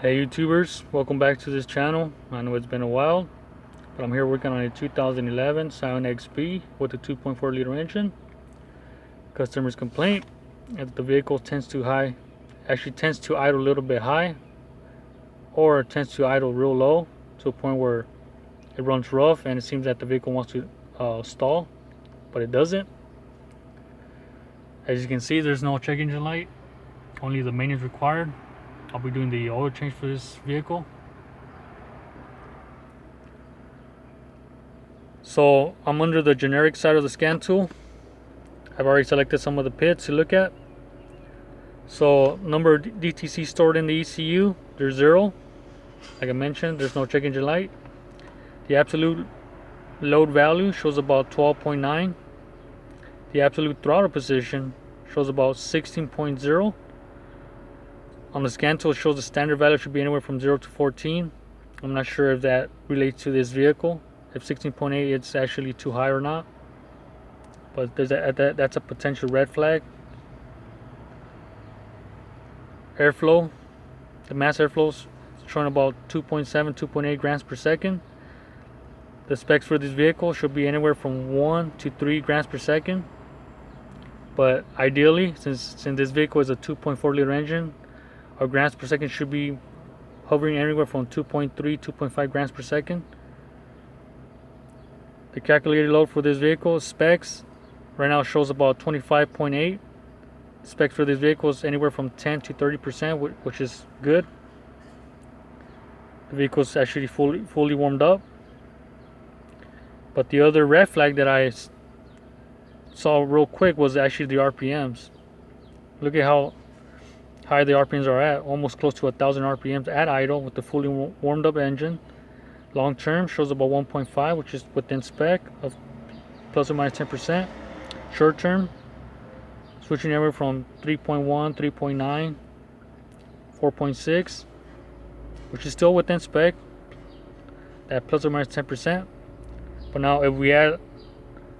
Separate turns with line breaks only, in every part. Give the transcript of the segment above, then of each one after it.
Hey YouTubers, welcome back to this channel. I know it's been a while, but I'm here working on a 2011 Scion XP with a 2.4 liter engine. Customer's complaint is that the vehicle tends to idle a little bit high, or tends to idle real low to a point where it runs rough and it seems that the vehicle wants to stall, but it doesn't. As you can see, there's no check engine light, only the maintenance required. I'll be doing the oil change for this vehicle. So I'm under the generic side of the scan tool. I've already selected some of the pits to look at. So number of DTC stored in the ECU, there's 0. Like I mentioned, there's no check engine light. The absolute load value shows about 12.9. The absolute throttle position shows about 16.0. On the scan tool, it shows the standard value should be anywhere from 0 to 14. I'm not sure if that relates to this vehicle. If 16.8 it's actually too high or not. But that's a potential red flag. Airflow. The mass airflow is showing about 2.7, 2.8 grams per second. The specs for this vehicle should be anywhere from 1 to 3 grams per second. But ideally, since this vehicle is a 2.4 liter engine, our grams per second should be hovering anywhere from 2.3, 2.5 grams per second. The calculated load for this vehicle specs right now shows about 25.8. Specs for this vehicle is anywhere from 10 to 30%, which is good. The vehicle is actually fully warmed up. But the other red flag that I saw real quick was actually the RPMs. Look at how high the RPMs are at, almost close to 1,000 RPMs at idle with the fully warmed up engine. Long term shows about 1.5, which is within spec of plus or minus 10%. Short term, switching anywhere from 3.1, 3.9, 4.6, which is still within spec at plus or minus 10%. But now if we add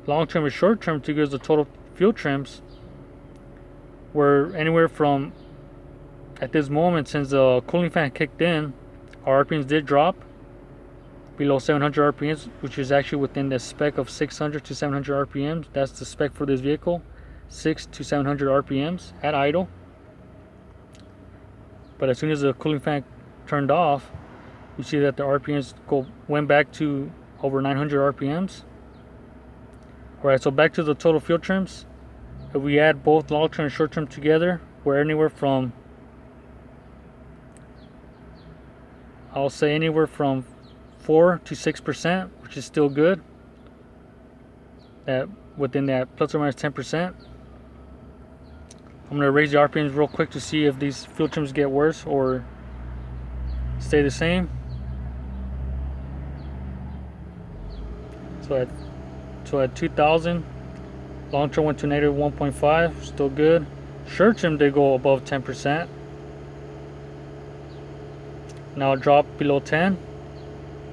long term and short term to give us the total fuel trims, we're anywhere from, at this moment, since the cooling fan kicked in, our RPMs did drop below 700 RPMs, which is actually within the spec of 600 to 700 RPMs. That's the spec for this vehicle, 6 to 700 RPMs at idle. But as soon as the cooling fan turned off, you see that the RPMs went back to over 900 RPMs. Alright, so back to the total fuel trims. If we add both long term and short term together, we're anywhere from, I'll say anywhere from 4 to 6%, which is still good. That within that plus or minus 10%. I'm going to raise the RPMs real quick to see if these fuel trims get worse or stay the same. So at 2,000, long term went to negative 1.5, still good. Short term did go above 10%. Now it dropped below 10.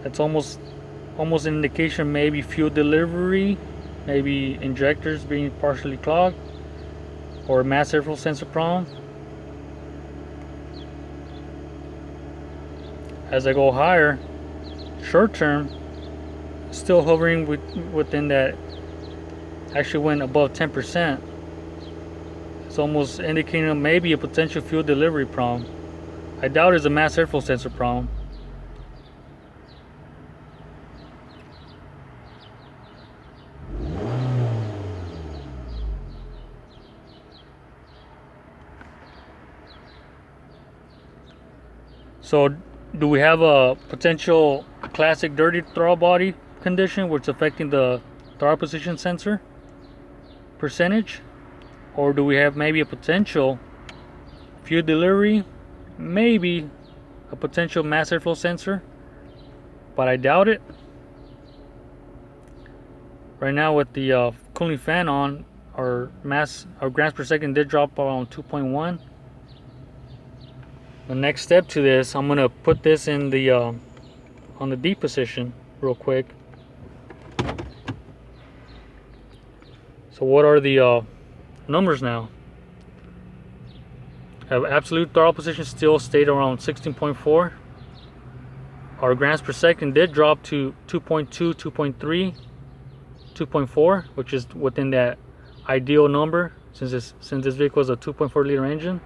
That's almost an indication maybe fuel delivery, maybe injectors being partially clogged, or mass airflow sensor problem. As I go higher, short term still hovering within that, actually went above 10%. It's almost indicating maybe a potential fuel delivery problem. I doubt it's a mass airflow sensor problem. So do we have a potential classic dirty throttle body condition which is affecting the throttle position sensor percentage? Or do we have maybe a potential fuel delivery, maybe a potential mass airflow sensor, but I doubt it. Right now with the cooling fan on, our grams per second did drop around 2.1. The next step to this, I'm gonna put this in the on the D position real quick. So what are the numbers now? Have absolute throttle position still stayed around 16.4. Our grams per second did drop to 2.2, 2.3, 2.4, which is within that ideal number since this vehicle is a 2.4 liter engine.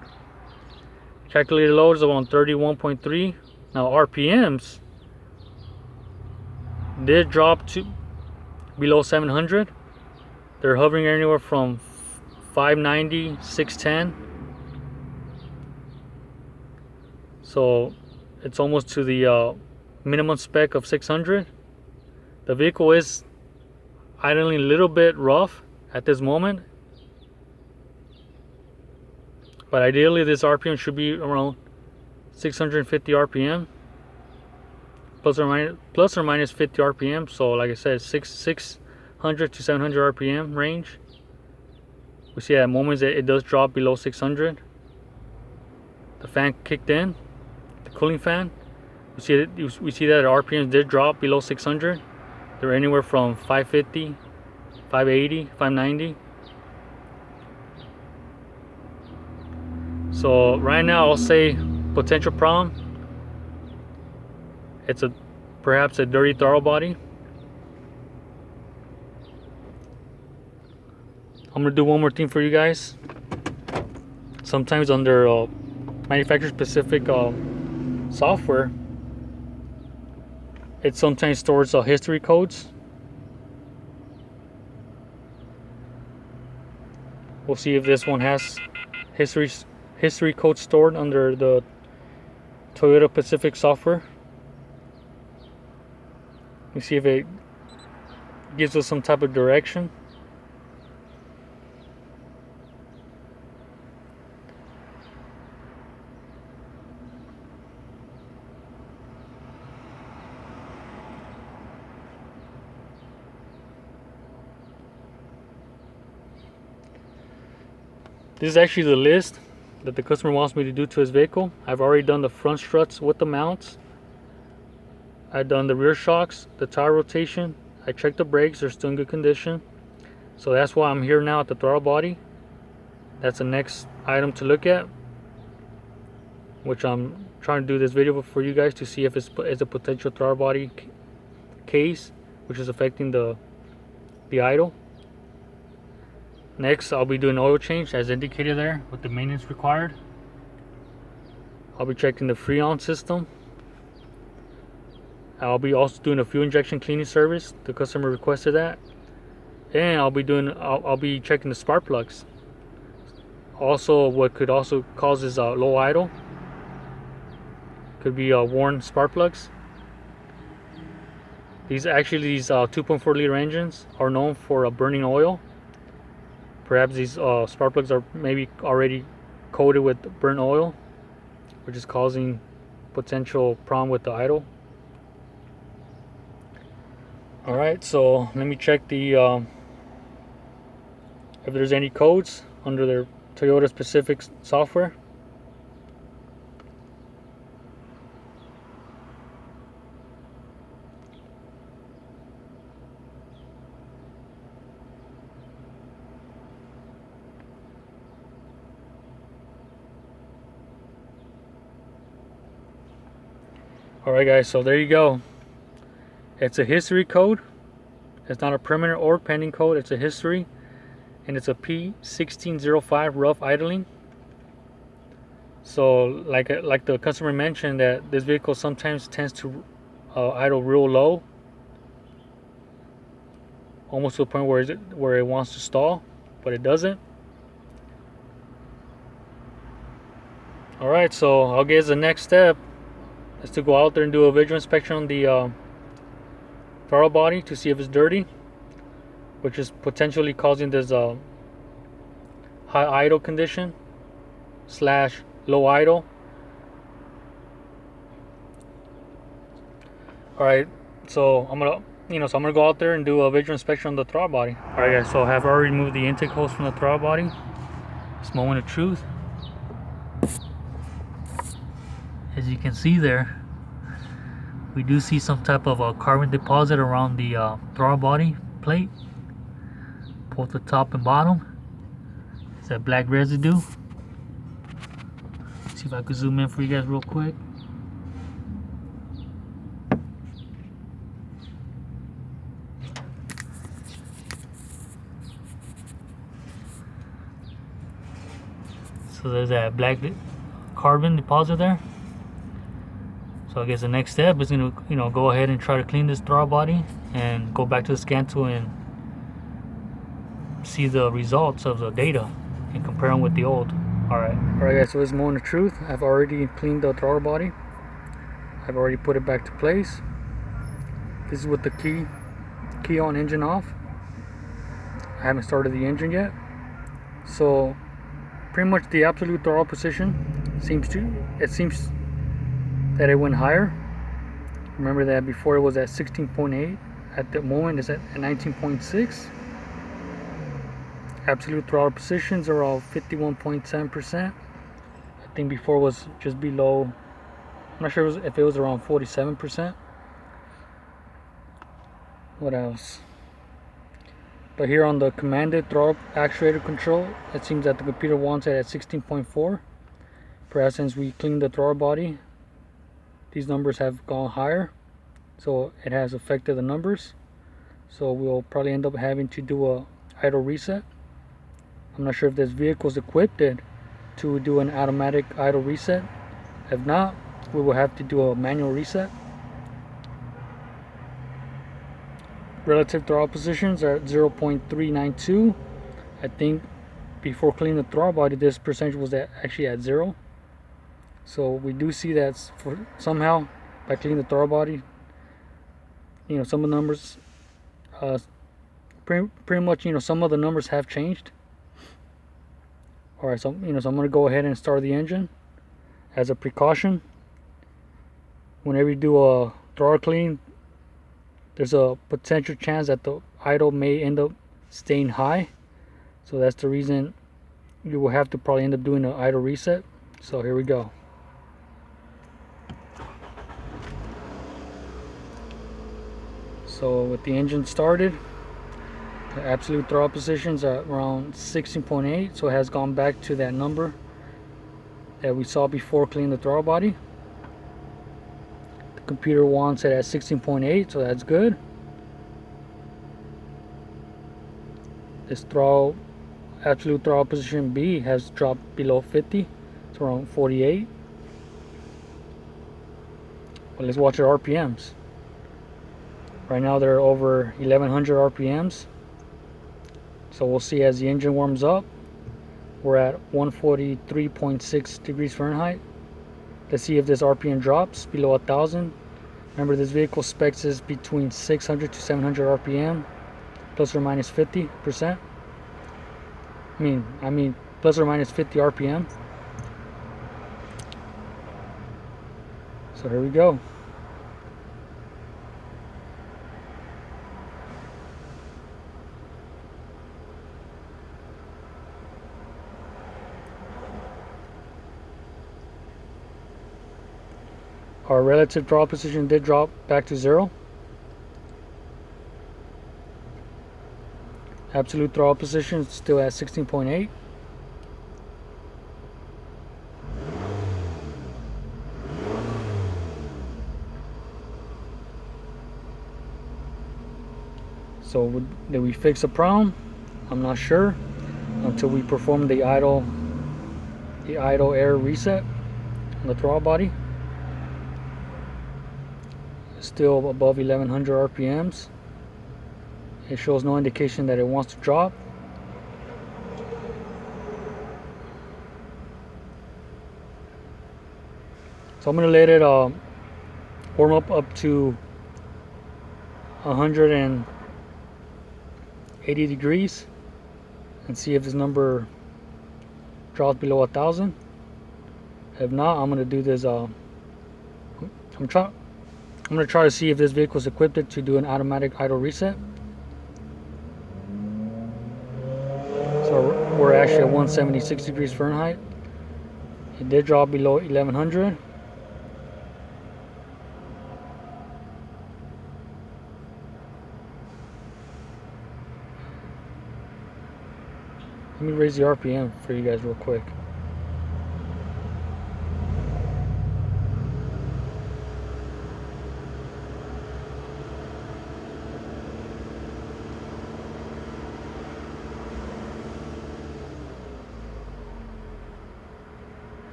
Calculated load is around 31.3. Now RPMs did drop to below 700. They're hovering anywhere from 590, 610. So it's almost to the minimum spec of 600. The vehicle is idling a little bit rough at this moment, but ideally this RPM should be around 650 RPM, plus or minus 50 RPM. So like I said, 600 to 700 RPM range. We see at moments that it does drop below 600. The fan kicked in, the cooling fan. We see that RPMs did drop below 600. They're anywhere from 550, 580, 590. So right now I'll say potential problem. It's perhaps a dirty throttle body. I'm gonna do one more thing for you guys. Sometimes under manufacturer specific software, it sometimes stores history codes. We'll see if this one has history code stored under the Toyota Pacific software. We see if it gives us some type of direction. This is actually the list that the customer wants me to do to his vehicle. I've already done the front struts with the mounts. I've done the rear shocks, the tire rotation. I checked the brakes, they're still in good condition. So that's why I'm here now at the throttle body. That's the next item to look at, which I'm trying to do this video for you guys to see if it's a potential throttle body case, which is affecting the idle. Next, I'll be doing oil change as indicated there with the maintenance required. I'll be checking the Freon system. I'll be also doing a fuel injection cleaning service. The customer requested that. And I'll be checking the spark plugs. Also, what could also cause is low idle. Could be worn spark plugs. These 2.4 liter engines are known for burning oil. Perhaps these spark plugs are maybe already coated with burnt oil, which is causing potential problem with the idle. Alright, so let me check the if there's any codes under their Toyota specific software. Alright guys, so there you go. It's a history code. It's not a permanent or pending code, it's a history. And it's a P1605 Rough Idling. So like the customer mentioned, that this vehicle sometimes tends to idle real low. Almost to the point where it wants to stall, but it doesn't. Alright, so I guess the next step is to go out there and do a visual inspection on the throttle body to see if it's dirty, which is potentially causing this high idle condition / low idle. Alright, so I'm gonna go out there and do a visual inspection on the throttle body. Alright guys, so I have already removed the intake hose from the throttle body. This moment of truth. As you can see there, we do see some type of a carbon deposit around the throttle body plate, both the top and bottom. It's that black residue. See if I could zoom in for you guys real quick. So there's that black carbon deposit there. So I guess the next step is gonna, go ahead and try to clean this throttle body and go back to the scan tool and see the results of the data and compare them with the old. Alright guys, so it's more the truth. I've already cleaned the throttle body. I've already put it back to place. This is with the key on, engine off. I haven't started the engine yet. So pretty much the absolute throttle position seems that it went higher. Remember that before it was at 16.8. At the moment it's at 19.6. Absolute throttle positions are all 51.7%. I think before it was just below. I'm not sure if it was around 47%. What else? But here on the commanded throttle actuator control, it seems that the computer wants it at 16.4. Perhaps since we cleaned the throttle body, these numbers have gone higher, so it has affected the numbers. So we'll probably end up having to do a idle reset. I'm not sure if this vehicle is equipped to do an automatic idle reset. If not, we will have to do a manual reset. Relative throttle positions are at 0.392. I think before cleaning the throttle body, this percentage was actually at 0. So we do see that somehow by cleaning the throttle body, some of the numbers, pretty much, some of the numbers have changed. Alright, so so I'm going to go ahead and start the engine as a precaution. Whenever you do a throttle clean, there's a potential chance that the idle may end up staying high. So that's the reason you will have to probably end up doing an idle reset. So here we go. So with the engine started, the absolute throttle positions are around 16.8, so it has gone back to that number that we saw before cleaning the throttle body. The computer wants it at 16.8, so that's good. This absolute throttle position B has dropped below 50. It's around 48. But let's watch our RPMs. Right now they're over 1100 RPMs. So we'll see as the engine warms up. We're at 143.6 degrees Fahrenheit. Let's see if this RPM drops below 1000. Remember, this vehicle specs is between 600 to 700 RPM, plus or minus 50%. I mean plus or minus 50 RPM. So here we go. Our relative throttle position did drop back to 0. Absolute throttle position is still at 16.8. So did we fix a problem? I'm not sure until we perform the idle air reset on the throttle body. Still above 1100 RPMs. It shows no indication that it wants to drop. So I'm going to let it warm up to 180 degrees and see if this number drops below 1000. If not, I'm going to do this. I'm going to try to see if this vehicle is equipped to do an automatic idle reset. So we're actually at 176 degrees Fahrenheit. It did drop below 1100. Let me raise the RPM for you guys real quick.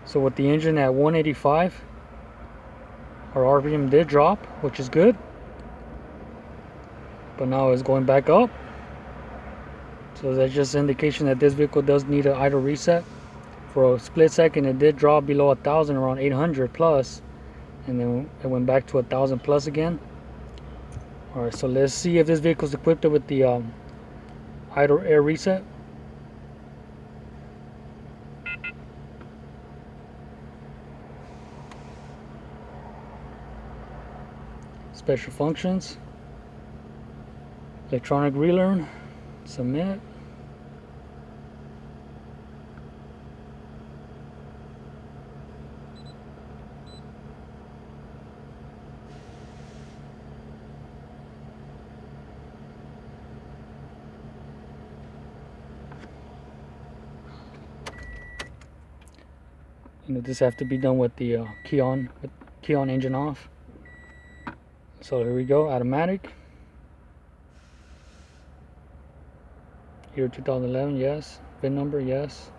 So with the engine at 185, our RPM did drop, which is good. But now it's going back up. So that's just an indication that this vehicle does need an idle reset. For a split second, it did drop below 1,000, around 800 plus, and then it went back to 1,000 plus again. All right, so let's see if this vehicle is equipped with the idle air reset. Special functions, electronic relearn, submit. This have to be done with the key on engine off. So here we go, automatic. Year 2011, yes. VIN number, yes.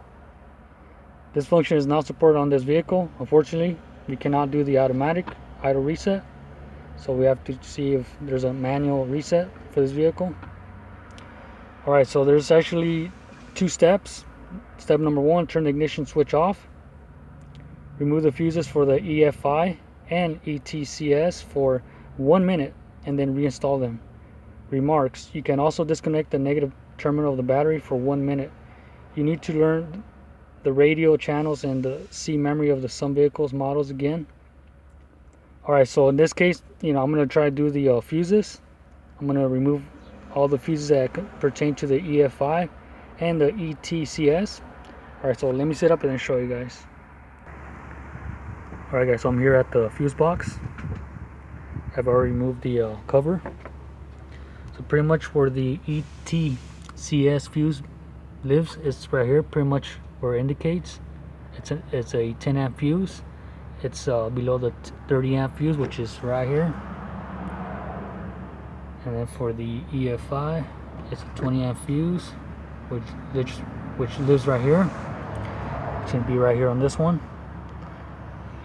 This function is not supported on this vehicle. Unfortunately, we cannot do the automatic idle reset. So we have to see if there's a manual reset for this vehicle. Alright, so there's actually 2 steps. Step number 1, turn the ignition switch off. Remove the fuses for the EFI and ETCS for 1 minute and then reinstall them. Remarks: you can also disconnect the negative terminal of the battery for 1 minute. You need to learn the radio channels and the C memory of some vehicles models again. Alright, so in this case, I'm going to try to do the fuses. I'm going to remove all the fuses that pertain to the EFI and the ETCS. Alright, so let me set up and then show you guys. Alright guys, so I'm here at the fuse box. I've already removed the cover. So pretty much where the ETCS fuse lives, it's right here, pretty much where it indicates. It's a 10 amp fuse. It's below the 30 amp fuse, which is right here. And then for the EFI, it's a 20 amp fuse, which lives right here. It's gonna be right here on this one.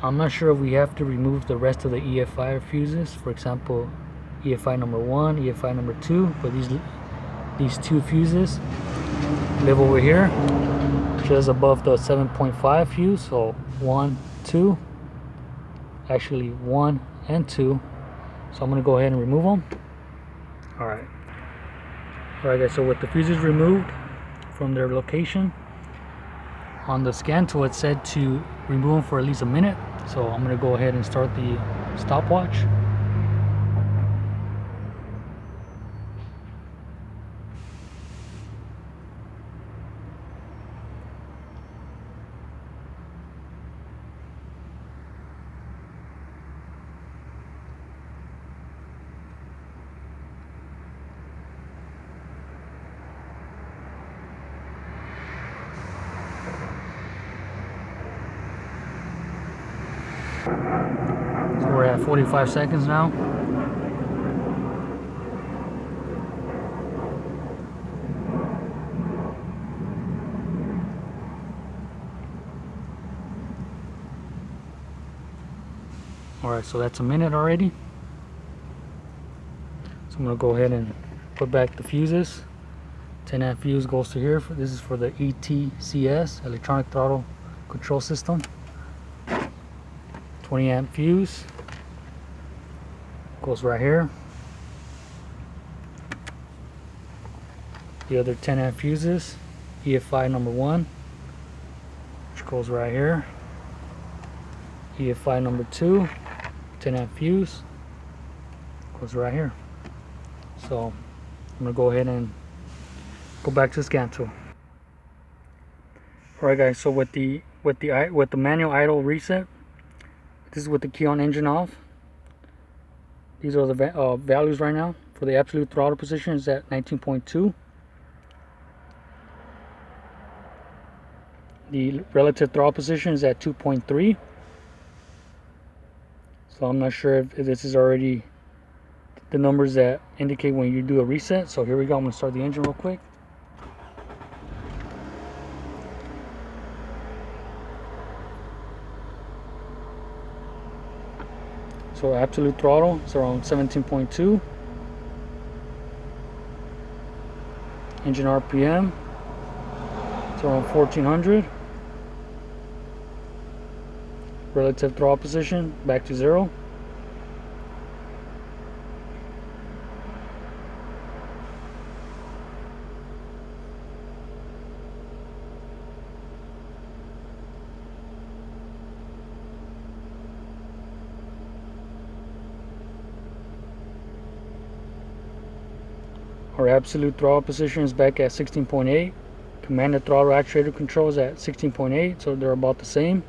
I'm not sure if we have to remove the rest of the EFI fuses. For example, EFI number 1, EFI number 2, but these 2 fuses live over here, just above the 7.5 fuse. So 1, 2, actually 1 and 2. So I'm gonna go ahead and remove them. Alright guys, so with the fuses removed from their location, on the scan tool it said to remove them for at least a minute. So I'm going to go ahead and start the stopwatch. So we're at 45 seconds now. Alright, so that's a minute already. So I'm going to go ahead and put back the fuses. 10 amp fuse goes to here. This is for the ETCS, electronic throttle control system. 20 amp fuse goes right here. The other 10 amp fuses, EFI number 1, which goes right here. EFI number 2, 10 amp fuse, goes right here. So I'm gonna go ahead and go back to the scan tool. Alright guys, so with the manual idle reset, this is with the key on engine off. These are the values right now. For the absolute throttle position is at 19.2. The relative throttle position is at 2.3. So I'm not sure if this is already the numbers that indicate when you do a reset. So here we go. I'm going to start the engine real quick. So absolute throttle is around 17.2. Engine RPM, it's around 1400. Relative throttle position, back to 0. Our absolute throttle position is back at 16.8. Commanded throttle actuator control is at 16.8, so they're about the same.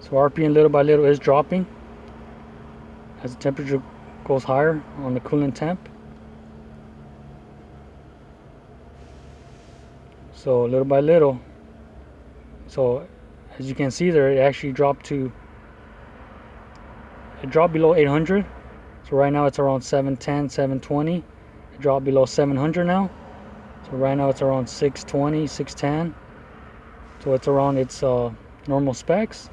So RPM little by little is dropping as the temperature goes higher on the coolant temp. So little by little, so as you can see there, it actually dropped below 800. So right now it's around 710, 720. It dropped below 700 now. So right now it's around 620, 610. So it's around its normal specs.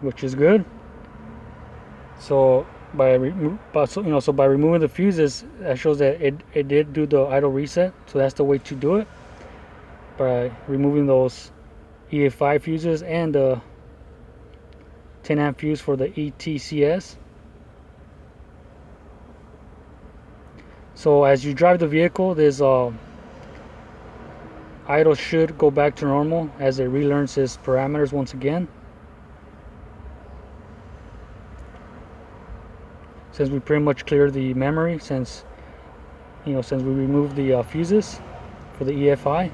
Which is good. So by removing the fuses, that shows that it did do the idle reset. So that's the way to do it, by removing those EA5 fuses and the 10 amp fuse for the ETCS. So as you drive the vehicle, this idle should go back to normal as it relearns its parameters once again. Since we pretty much cleared the memory, since we removed the fuses for the EFI.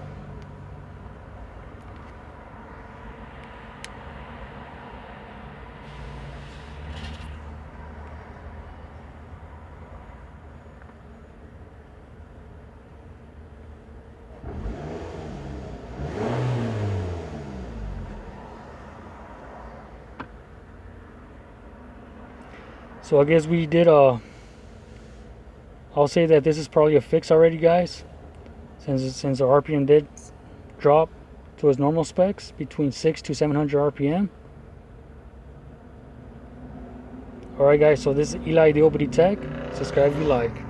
So I guess we did I'll say that this is probably a fix already, guys, since the RPM did drop to its normal specs between 600 to 700 RPM. Alright guys, so this is Eli the OBD Tech. Subscribe if you like.